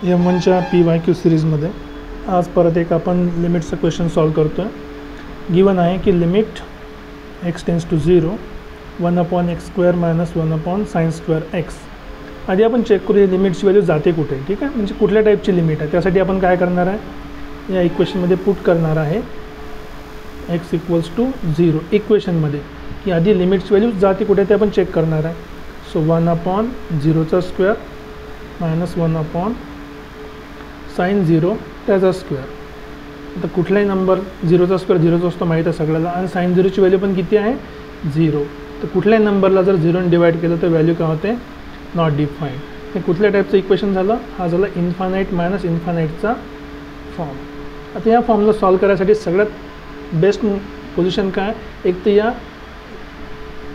M1च्या PYQ सिरीजमध्ये आज परत एक आपण लिमिटचं क्वेश्चन सॉल्व करतो आहे. गिवन आहे की limit x tends to 0 1/x² - 1/sin²x. आधी आपण चेक करू ही लिमिटची व्हॅल्यू जाते कुठे, ठीक आहे, म्हणजे कुठल्या टाईपची लिमिट आहे. त्यासाठी आपण काय करणार आहे, या इक्वेशनमध्ये पुट करणार आहे x = 0 इक्वेशनमध्ये, की आधी लिमिटची व्हॅल्यू जाते कुठे ते आपण चेक करणार आहे. सो 1/0² - 1/sin0 त्याचा स्क्वेअर. आता कुठलाही नंबर 0चा स्क्वेअर 0च असतो माहीत आहे सगळ्याला, आणि sin0ची व्हॅल्यू पण किती आहे 0. तर कुठल्याही नंबरला जर 0ने डिवाइड केलं तर व्हॅल्यू काय होते, नॉट डिफाईन्ड. हे कुठल्या टाईपचं इक्वेशन झालं, हा झाला इन्फानाईट मायनस इन्फानाईटचा फॉर्म. आता या फॉर्मला सॉल्व करायसाठी सगळ्यात बेस्ट पोझिशन काय, एक तर या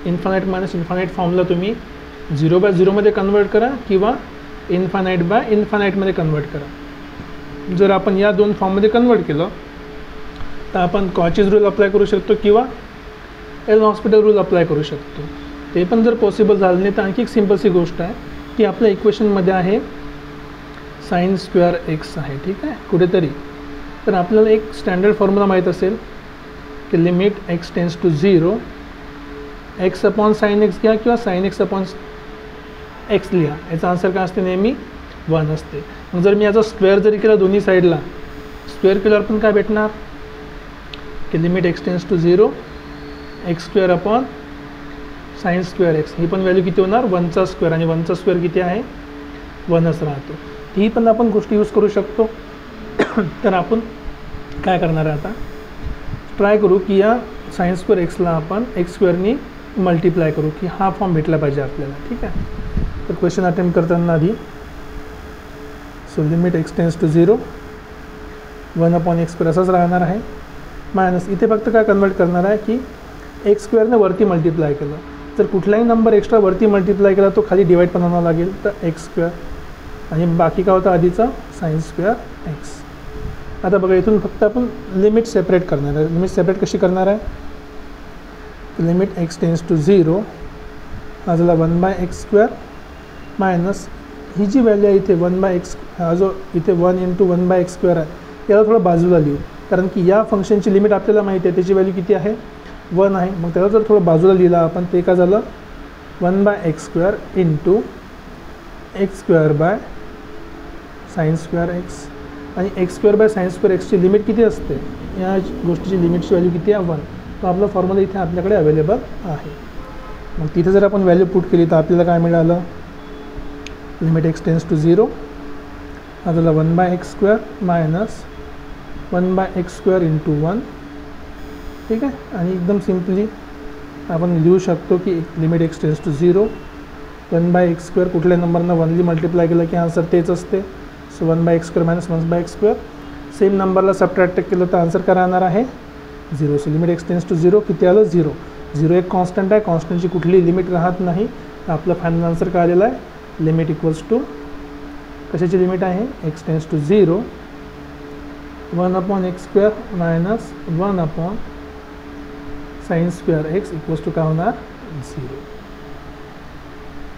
इन्फानाईट मायनस इन्फानाईट फॉर्मला तुम्ही 0/0 मध्ये कन्वर्ट करा किंवा इन्फानाईट बाय इन्फानाईटमध्ये कन्वर्ट करा. जर आपण या दोन फॉर्ममध्ये कन्वर्ट केलं तर आपण कॉचीज रूल अप्लाय करू शकतो किंवा एल हॉस्पिटल रूल अप्लाय करू शकतो. ते पण जर पॉसिबल झालं नाही तर आणखी एक सिम्पलची गोष्ट आहे की आपल्या इक्वेशनमध्ये आहे sin²x आहे, ठीक आहे, कुठेतरी. तर आपल्याला एक स्टँडर्ड फॉर्म्युला माहीत असेल की limit x tends to 0 x/sin x घ्या किंवा sin x/x लिहा. याचा आन्सर काय असते, नेहमी 1 असते. मग जर मी याचा स्क्वेअर जरी केला दोन्ही साईडला, स्क्वेअर केल्यावर पण काय भेटणार की limit x tends to 0 x² sin²x. ही पण व्हॅल्यू किती होणार, 1चा स्क्वेअर, आणि 1चा स्क्वेअर किती आहे 1च राहतो. ही पण आपण गोष्ट यूज करू शकतो. तर आपण काय करणार आहे, आता ट्राय करू की या sin²xला आपण x² मल्टिप्लाय करू, की हा फॉर्म भेटला पाहिजे आपल्याला, ठीक आहे. तर क्वेश्चन अटेम्प्ट करताना आधी so limit x tends to 0 1/x² असंच राहणार आहे, मायनस इथे फक्त काय कन्वर्ट करणार आहे की x² वरती मल्टिप्लाय केलं. जर कुठलाही नंबर एक्स्ट्रा वरती मल्टिप्लाय केला तो खाली डिवाइड पण होणार लागेल, तर x² आणि बाकी काय होतं आधीचा sin²x. आता बघा इथून फक्त आपण लिमिट सेपरेट करणार आहे. लिमिट सेपरेट कशी करणार आहे, लिमिट x टेन्स टू 0 हा झाला 1/x² मायनस ही जी व्हॅल्यू आहे इथे 1/x, हा जो इथे 1 × 1/x² आहे याला थोडं बाजूला लिहू, कारण की या फंक्शनची लिमिट आपल्याला माहिती आहे, त्याची व्हॅल्यू किती आहे 1 आहे. मग त्याला जर थोडं बाजूला लिहिला आपण, ते काय झालं 1/x² × x² sin²x. आणि x² sin²x ची लिमिट किती असते, या गोष्टीची लिमिटची व्हॅल्यू किती आहे 1. तो आपला फॉर्म्युला इथे आपल्याकडे अवेलेबल आहे. मग तिथे जर आपण व्हॅल्यू पुट केली तर आपल्याला काय मिळालं, लिमिट x टेन्स टू 0 हा झाला 1/x² मायनस 1/x² × 1, ठीक आहे. आणि एकदम सिम्पली आपण लिहू शकतो की limit x tends to 0 1/x² कुठल्या नंबरनं 1ली मल्टिप्लाय केलं की आन्सर तेच असते. So 1/x² minus 1/x². Same नंबरला सबट्रॅक्ट केलं तर आन्सर काय राहणार आहे 0. So limit x tends to 0 किती आलं 0. 0 एक कॉन्स्टंट आहे, कॉन्स्टंटची कुठली लिमिट राहत नाही. तर आपलं फायनल आन्सर काय आलेला आहे, लिमिट इक्वल्स टू कशाची लिमिट आहे x tends to 0 1/x² minus 1/sin²x equals to काय होणार 0.